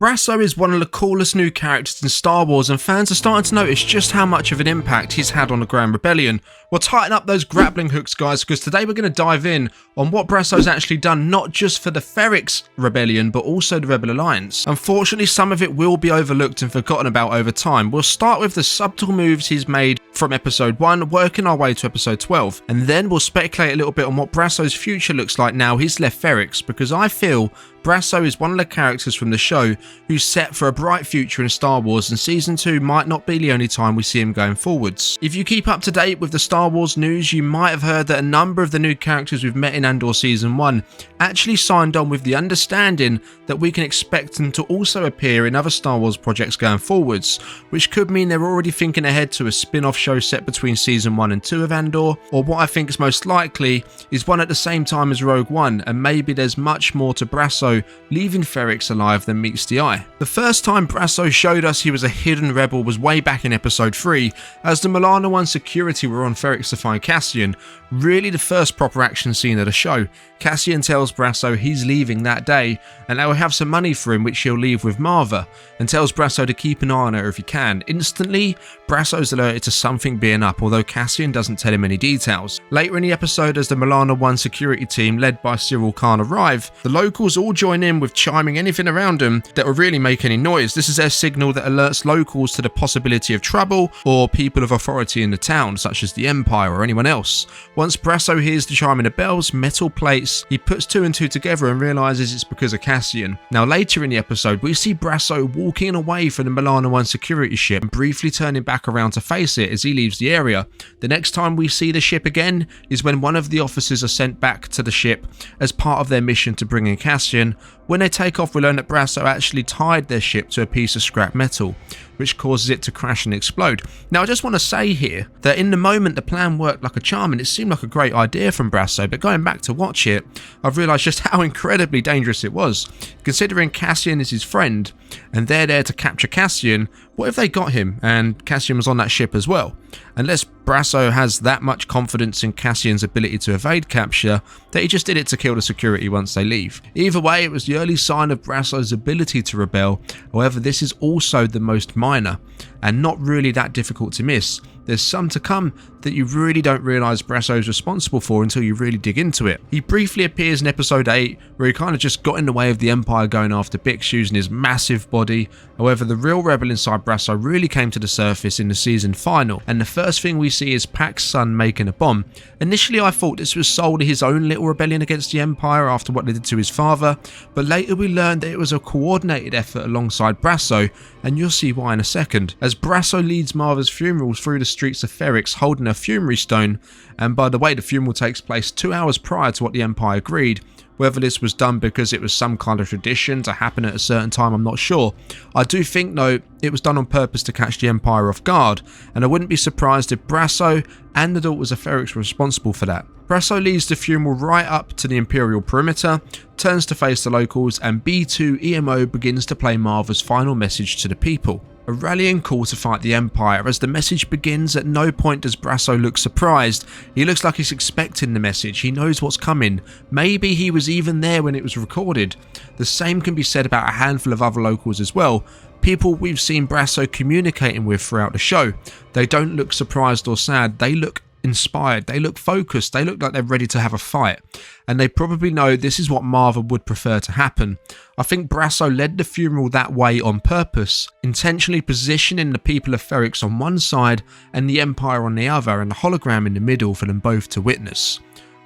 Brasso is one of the coolest new characters in Star Wars, and fans are starting to notice just how much of an impact he's had on the Grand Rebellion. We'll tighten up those grappling hooks, guys, because today we're going to dive in on what Brasso's actually done, not just for the Ferrix Rebellion, but also the Rebel Alliance. Unfortunately, some of it will be overlooked and forgotten about over time. We'll start with the subtle moves he's made from episode 1, working our way to episode 12, and then we'll speculate a little bit on what Brasso's future looks like now he's left Ferrix, because I feel Brasso is one of the characters from the show who's set for a bright future in Star Wars, and season 2 might not be the only time we see him going forwards. If you keep up to date with the Star Wars news, you might have heard that a number of the new characters we've met in Andor season 1 actually signed on with the understanding that we can expect them to also appear in other Star Wars projects going forwards, which could mean they're already thinking ahead to a spin-off show set between season 1 and 2 of Andor, or what I think is most likely is one at the same time as Rogue One, and maybe there's much more to Brasso leaving Ferrix alive than meets the eye. The first time Brasso showed us he was a hidden rebel was way back in episode 3, as the Milano 1 security were on Ferrix to find Cassian, really the first proper action scene of the show. Cassian tells Brasso he's leaving that day, and they will have some money for him which he'll leave with Marva, and tells Brasso to keep an eye on her if he can. Instantly, Brasso's alerted to something being up, although Cassian doesn't tell him any details. Later in the episode, as the Milano 1 security team led by Cyril Khan arrive, the locals all join in with chiming anything around them that will really make any noise. This is their signal that alerts locals to the possibility of trouble or people of authority in the town, such as the Empire or anyone else. Once Brasso hears the chiming of bells, metal plates, he puts 2 and 2 together and realises it's because of Cassian. Now later in the episode, we see Brasso walking away from the Milano 1 security ship and briefly turning back around to face it as he leaves the area. The next time we see the ship again is when one of the officers are sent back to the ship as part of their mission to bring in Cassian. When they take off, we learn that Brasso actually tied their ship to a piece of scrap metal, which causes it to crash and explode. Now I just want to say here that in the moment the plan worked like a charm and it seemed like a great idea from Brasso, but going back to watch it, I've realised just how incredibly dangerous it was. Considering Cassian is his friend and they're there to capture Cassian, what if they got him and Cassian was on that ship as well? Unless Brasso has that much confidence in Cassian's ability to evade capture that he just did it to kill the security once they leave. Either way, it was the early sign of Brasso's ability to rebel. However, this is also the most minor and not really that difficult to miss. There's some to come that you really don't realise Brasso is responsible for until you really dig into it. He briefly appears in episode 8, where he kind of just got in the way of the Empire going after Bix using his massive body. However, the real rebel inside Brasso really came to the surface in the season final, and the first thing we see is Pax's son making a bomb. Initially I thought this was solely his own little rebellion against the Empire after what they did to his father, but later we learned that it was a coordinated effort alongside Brasso, and you'll see why in a second. As Brasso leads Marva's funeral through the streets of Ferrix holding a funerary stone, and by the way, the funeral takes place 2 hours prior to what the Empire agreed. Whether this was done because it was some kind of tradition to happen at a certain time, I'm not sure. I do think though it was done on purpose to catch the Empire off guard, and I wouldn't be surprised if Brasso and the daughters of Ferrix were responsible for that. Brasso leads the funeral right up to the Imperial perimeter, turns to face the locals, and B2 EMO begins to play Marva's final message to the people. A rallying call to fight the Empire. As the message begins, at no point does Brasso look surprised. He looks like he's expecting the message. He knows what's coming. Maybe he was even there when it was recorded. The same can be said about a handful of other locals as well. People we've seen Brasso communicating with throughout the show. They don't look surprised or sad. They look inspired, they look focused, they look like they're ready to have a fight, and they probably know this is what Marva would prefer to happen. I think Brasso led the funeral that way on purpose, intentionally positioning the people of Ferrix on one side and the Empire on the other, and the hologram in the middle for them both to witness.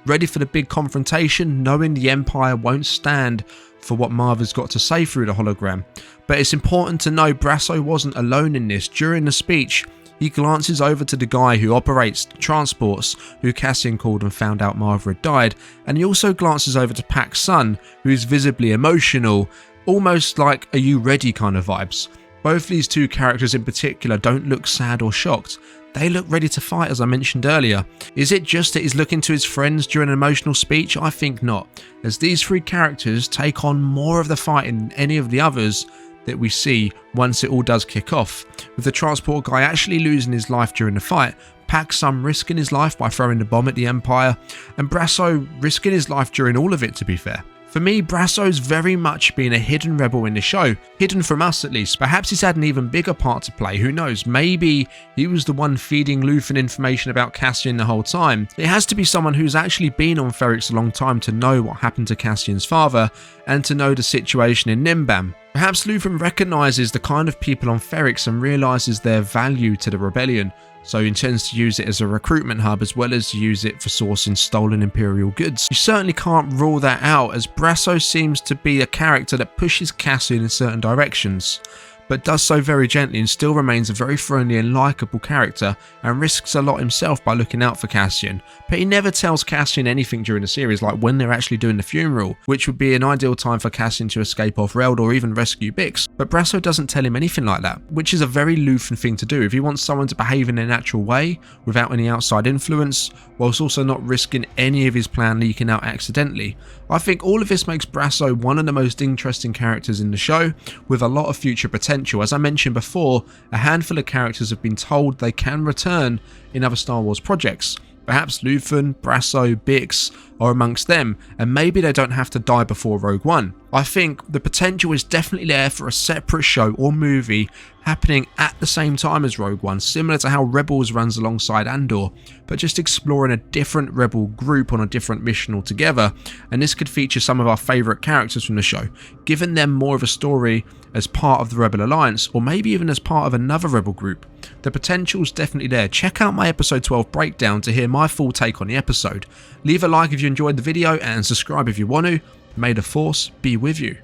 Ready for the big confrontation, knowing the Empire won't stand for what Marva's got to say through the hologram. But it's important to know Brasso wasn't alone in this. During the speech, he glances over to the guy who operates transports, who Cassian called and found out Marva had died, and he also glances over to Pax's son, who is visibly emotional, almost like "are you ready" kind of vibes. Both these two characters in particular don't look sad or shocked. They look ready to fight, as I mentioned earlier. Is it just that he's looking to his friends during an emotional speech? I think not, as these 3 characters take on more of the fighting than any of the others that we see once it all does kick off, with the transport guy actually losing his life during the fight, Pax's son risking his life by throwing the bomb at the Empire, and Brasso risking his life during all of it, to be fair. For me, Brasso's very much been a hidden rebel in the show, hidden from us at least. Perhaps he's had an even bigger part to play, who knows, maybe he was the one feeding Luthen information about Cassian the whole time. It has to be someone who's actually been on Ferrix a long time to know what happened to Cassian's father, and to know the situation in Nimbam. Perhaps Luthen recognises the kind of people on Ferrix and realises their value to the rebellion, so he intends to use it as a recruitment hub as well as use it for sourcing stolen Imperial goods. You certainly can't rule that out, as Brasso seems to be a character that pushes Cassian in certain directions, but does so very gently and still remains a very friendly and likeable character, and risks a lot himself by looking out for Cassian. But he never tells Cassian anything during the series, like when they're actually doing the funeral, which would be an ideal time for Cassian to escape off-railed or even rescue Bix. But Brasso doesn't tell him anything like that, which is a very Luthen thing to do if he wants someone to behave in their natural way, without any outside influence, whilst also not risking any of his plan leaking out accidentally. I think all of this makes Brasso one of the most interesting characters in the show, with a lot of future potential. As I mentioned before, a handful of characters have been told they can return in other Star Wars projects. Perhaps Luthen, Brasso, Bix are amongst them, and maybe they don't have to die before Rogue One. I think the potential is definitely there for a separate show or movie happening at the same time as Rogue One, similar to how Rebels runs alongside Andor, but just exploring a different rebel group on a different mission altogether, and this could feature some of our favourite characters from the show, giving them more of a story as part of the Rebel Alliance, or maybe even as part of another rebel group. The potential's definitely there. Check out my episode 12 breakdown to hear my full take on the episode. Leave a like if you enjoyed the video and subscribe if you want to. May the Force be with you.